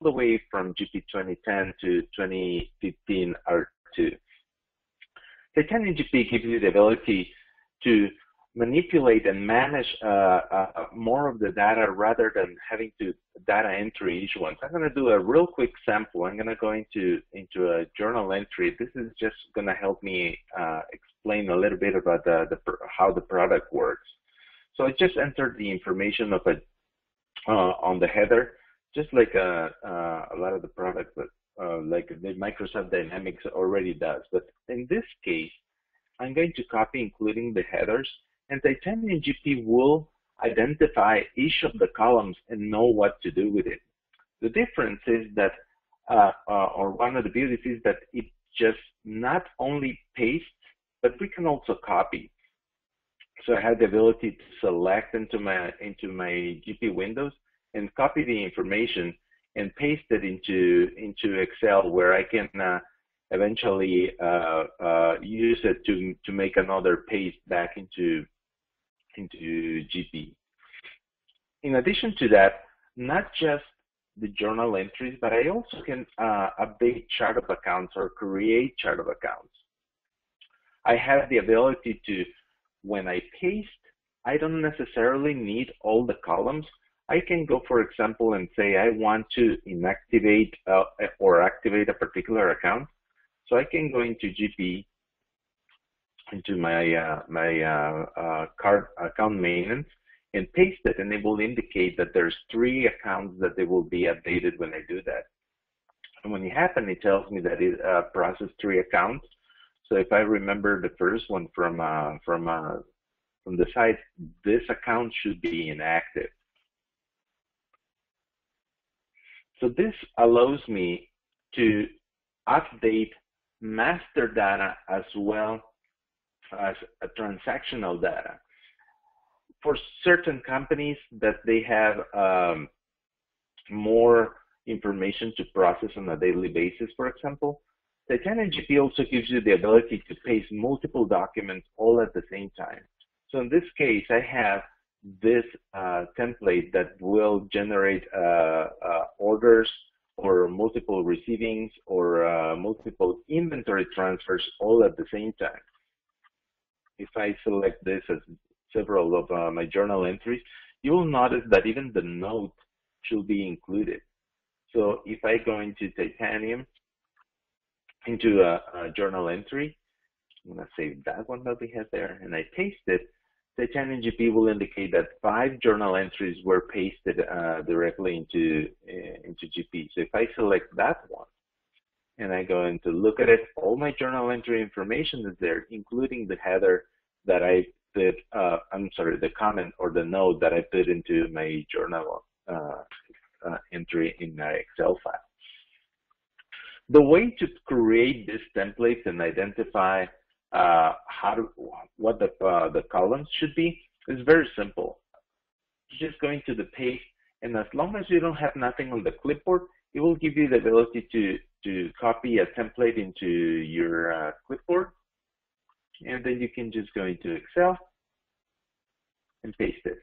the way from GP 2010 to 2015 R2. Titanium GP gives you the ability to manipulate and manage more of the data rather than having to data entry each one. So I'm going to do a real quick sample. I'm going to go into a journal entry. This is just going to help me explain a little bit about how the product works. So I just entered the information of on the header, just like a lot of the products that like the Microsoft Dynamics already does. But in this case, I'm going to copy including the headers, and Titanium GP will identify each of the columns and know what to do with it. The difference is that, or one of the beauties is that it just not only pastes, but we can also copy. So I had the ability to select into my GP windows and copy the information and paste it into Excel, where I can eventually use it to make another paste back into GP. In addition to that, not just the journal entries, but I also can update chart of accounts or create chart of accounts. I have the ability to, when I paste, I don't necessarily need all the columns. I can go, for example, and say I want to inactivate or activate a particular account. So I can go into GP, into my card account maintenance, and paste it, and it will indicate that there's 3 accounts that they will be updated when I do that. And when it happens, it tells me that it processed 3 accounts. So if I remember the first one from the site, this account should be inactive. So this allows me to update master data as well as a transactional data. For certain companies that they have more information to process on a daily basis, for example, Titanium GP also gives you the ability to paste multiple documents all at the same time. So in this case, I have this template that will generate orders or multiple receivings or multiple inventory transfers all at the same time. If I select this as several of my journal entries, you will notice that even the note should be included. So if I go into Titanium, into a journal entry, I'm going to save that one that we have there, and I paste it, Titanium GP will indicate that 5 journal entries were pasted directly into GP. So if I select that one, and I go in to look at it, all my journal entry information is there, including the header that I put, the comment or the note that I put into my journal entry in my Excel file. The way to create these templates and identify what the columns should be is very simple. You're just going to the page, and as long as you don't have nothing on the clipboard, it will give you the ability to copy a template into your clipboard, and then you can just go into Excel and paste it.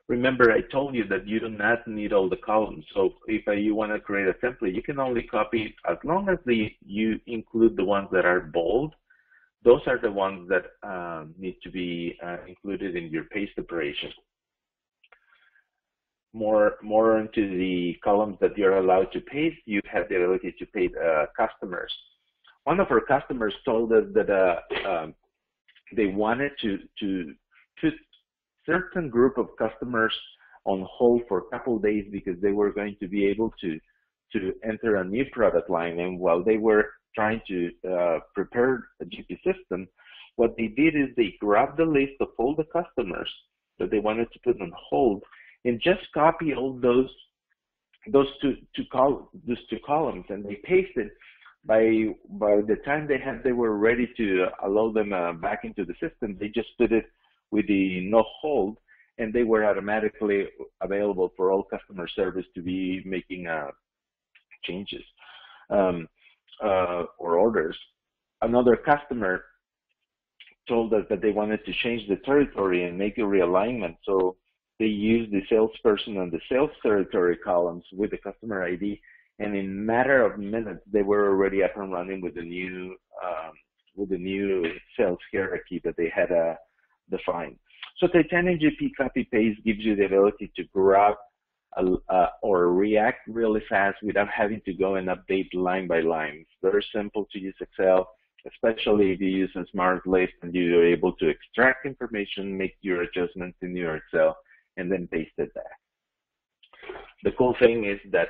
Remember, I told you that you do not need all the columns. So if you want to create a template, you can only copy, as long as you include the ones that are bold. Those are the ones that need to be included in your paste operation. More into the columns that you're allowed to paste, you have the ability to paste customers. One of our customers told us that they wanted to put certain group of customers on hold for a couple of days because they were going to be able to enter a new product line. And while they were trying to prepare a GP system, what they did is they grabbed the list of all the customers that they wanted to put on hold and just copy all those two columns, and they pasted. By the time they were ready to allow them back into the system, they just put it with the no hold, and they were automatically available for all customer service to be making changes or orders. Another customer told us that they wanted to change the territory and make a realignment. So they use the salesperson and the sales territory columns with the customer ID, and in a matter of minutes, they were already up and running with the new sales hierarchy that they had defined. So Titanium GP copy paste gives you the ability to grab or react really fast without having to go and update line by line. It's very simple to use Excel, especially if you use a smart list and you're able to extract information, make your adjustments in your Excel, and then paste it back. The cool thing is that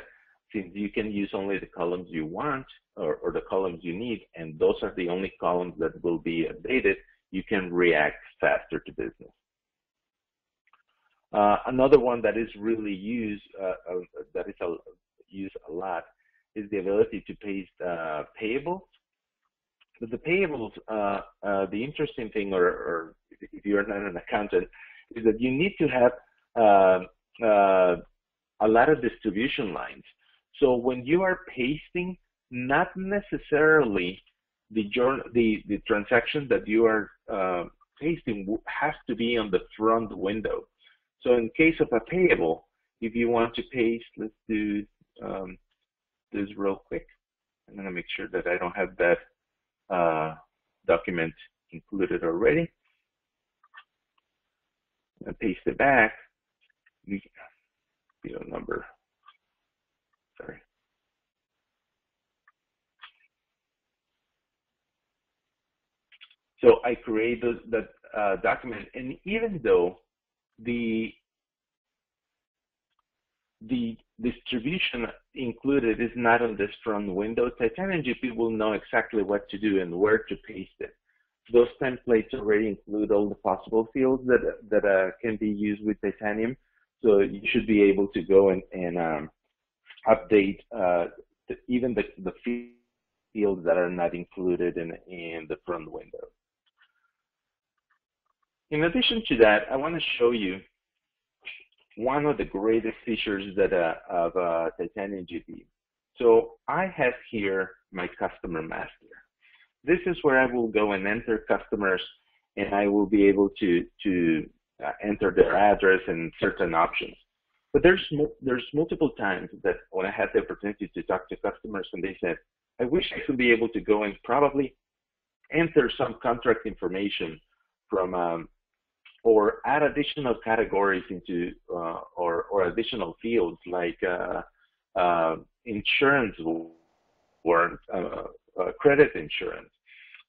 since you can use only the columns you want or the columns you need, and those are the only columns that will be updated, you can react faster to business. Another one that is really used, used a lot, is the ability to paste payables. But the payables, the interesting thing, or if you're not an accountant, is that you need to have a lot of distribution lines. So when you are pasting, not necessarily the transaction that you are pasting has to be on the front window. So in case of a payable, if you want to paste, let's do this real quick. I'm going to make sure that I don't have that document included already. And paste it back. Number. Sorry. So I create that document, and even though the distribution included is not on this front window, Titanium GP will know exactly what to do and where to paste it. Those templates already include all the possible fields that can be used with Titanium, so you should be able to go and update even the fields that are not included in the front window. In addition to that, I want to show you one of the greatest features of Titanium GP. So I have here my customer master. This is where I will go and enter customers, and I will be able to enter their address and certain options. But there's multiple times that when I had the opportunity to talk to customers and they said, I wish I could be able to go and probably enter some contract information from or add additional categories into or additional fields like insurance or credit insurance.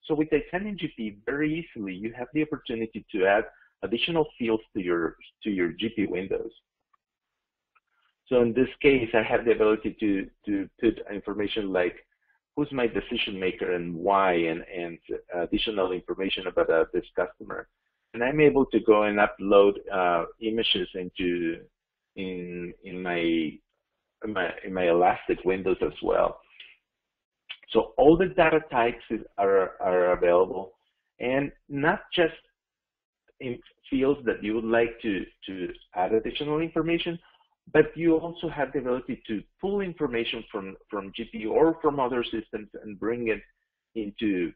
So with Titanium GP, very easily you have the opportunity to add additional fields to your GP windows. So in this case, I have the ability to put information like who's my decision maker and why, and additional information about this customer. And I'm able to go and upload images in my Elastic windows as well. So all the data types are available, and not just in fields that you would like to add additional information, but you also have the ability to pull information from GP or from other systems and bring it into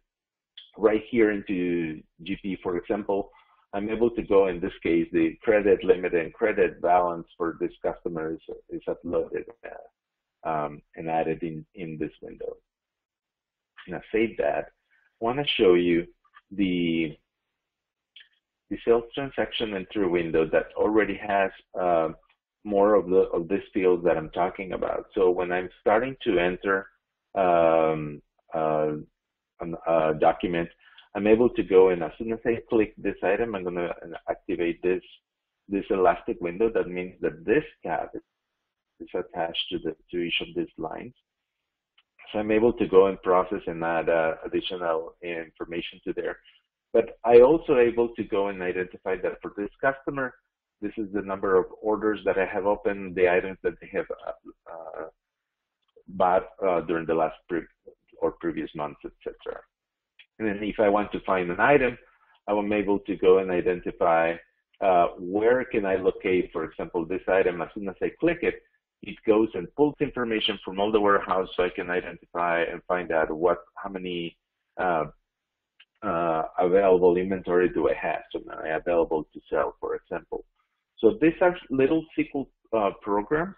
right here into GP. For example, I'm able to go, in this case, the credit limit and credit balance for this customer is uploaded and added in this window. Now save that. I want to show you the sales transaction entry window that already has more of this field that I'm talking about. So when I'm starting to enter a document, I'm able to go, and as soon as I click this item, I'm going to activate this Elastic window. That means that this tab is attached to each of these lines. So I'm able to go and process and add additional information to there. But I also able to go and identify that for this customer, this is the number of orders that I have opened, the items that they have bought during the last previous months, etc. And then if I want to find an item, I'm able to go and identify where can I locate, for example, this item. As soon as I click it, it goes and pulls information from all the warehouse, so I can identify and find out how many available inventory do I have, so now I available to sell, for example. So these are little SQL programs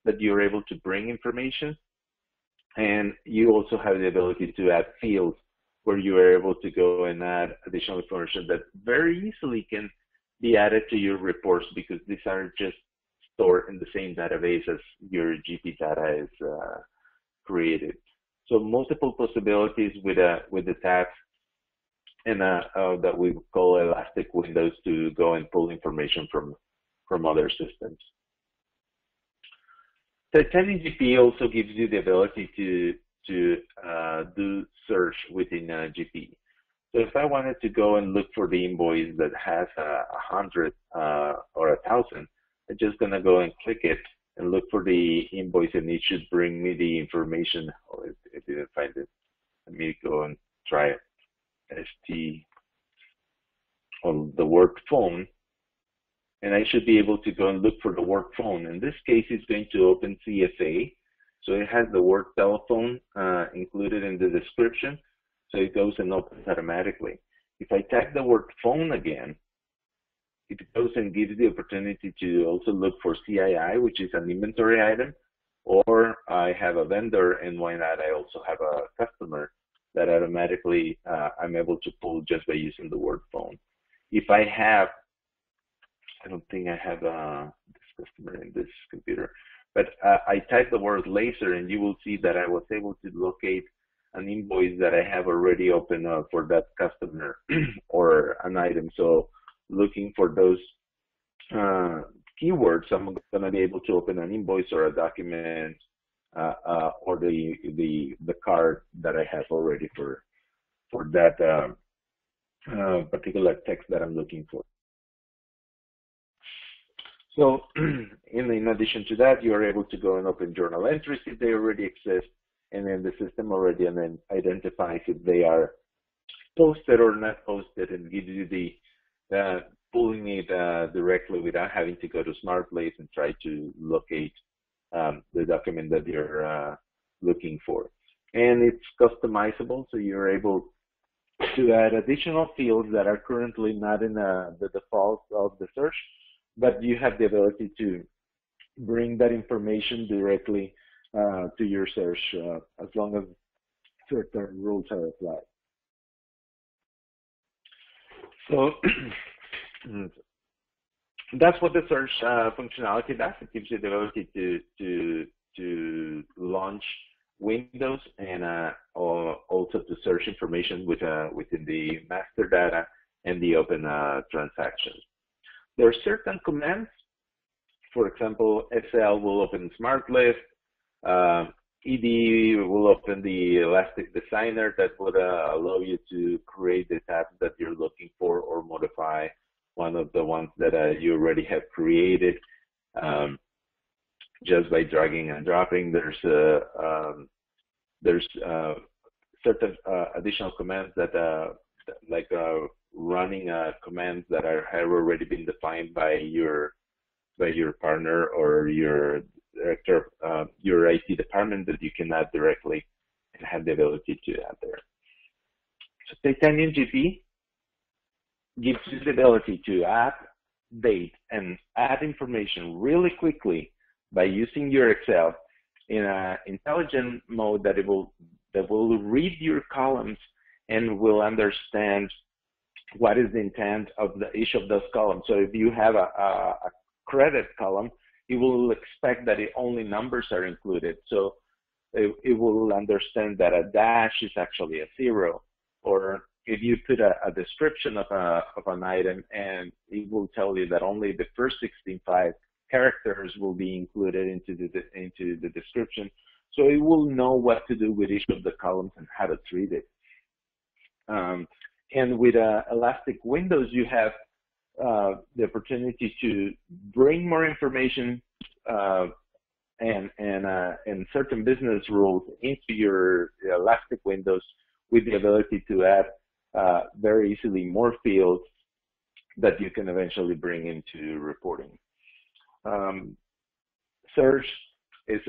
that you're able to bring information, and you also have the ability to add fields where you are able to go and add additional information that very easily can be added to your reports, because these are just stored in the same database as your GP data is created. So multiple possibilities with the tabs, and that we call elastic windows to go and pull information from other systems. Titanium GP also gives you the ability to do search within GP. So if I wanted to go and look for the invoice that has 100 or 1,000, I'm just gonna go and click it and look for the invoice, and it should bring me the information. Oh, it didn't find it. Let me go and try it. ST on the work phone, and I should be able to go and look for the work phone. In this case, it's going to open CSA, so it has the work telephone included in the description, so it goes and opens automatically. If I type the work phone again, it goes and gives the opportunity to also look for CII, which is an inventory item, or I have a vendor, and why not, I also have a customer that automatically I'm able to pull just by using the word phone. If I have, I don't think I have this customer in this computer, but I type the word laser, and you will see that I was able to locate an invoice that I have already opened up for that customer or an item. So looking for those keywords, I'm going to be able to open an invoice or a document or the card that I have already for that particular text that I'm looking for. So in addition to that, you are able to go and open journal entries if they already exist, and then the system already and then identifies if they are posted or not posted, and gives you the pulling it directly without having to go to SmartPlace and try to locate the document that you're looking for. And it's customizable, so you're able to add additional fields that are currently not in the default of the search, but you have the ability to bring that information directly to your search as long as certain rules are applied. So that's what the search functionality does. It gives you the ability to launch windows and also to search information within the master data and the open transactions. There are certain commands. For example, SL will open SmartList. ED will open the Elastic Designer that would allow you to create the tabs that you're looking for or modify one of the ones that you already have created just by dragging and dropping. There's certain additional commands that like running commands that have already been defined by your partner or your director, your IT department, that you can add directly and have the ability to add there. So Titanium GP gives you the ability to update and add information really quickly by using your Excel in an intelligent mode that will read your columns and will understand what is the intent of each of those columns. So if you have a credit column, it will expect that only numbers are included. So it will understand that a dash is actually a 0. Or if you put a description of an item, and it will tell you that only the first 65 characters will be included into the description. So it will know what to do with each of the columns and how to treat it. And with Elastic Windows, you have the opportunity to bring more information and certain business rules into your Elastic Windows, with the ability to add very easily more fields that you can eventually bring into reporting. Search is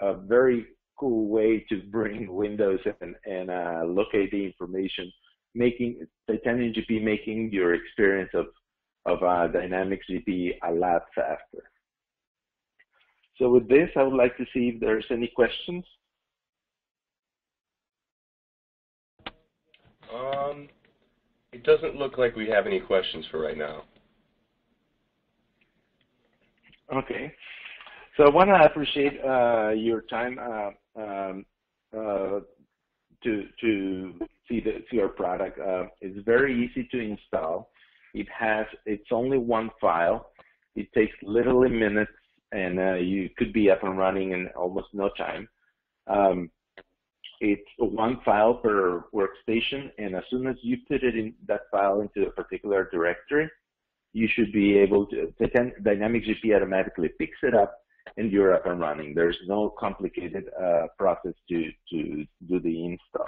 a very cool way to bring windows and locate the information, making Titanium GP making your experience of of Dynamics GP a lot faster. So with this, I would like to see if there's any questions. It doesn't look like we have any questions for right now. Okay. So I want to appreciate your time to see our product. It's very easy to install. It's only one file. It takes literally minutes, and you could be up and running in almost no time. It's one file per workstation, and as soon as you put it in that file into a particular directory, you should be able to, Dynamics GP automatically picks it up and you're up and running. There's no complicated process to do the install.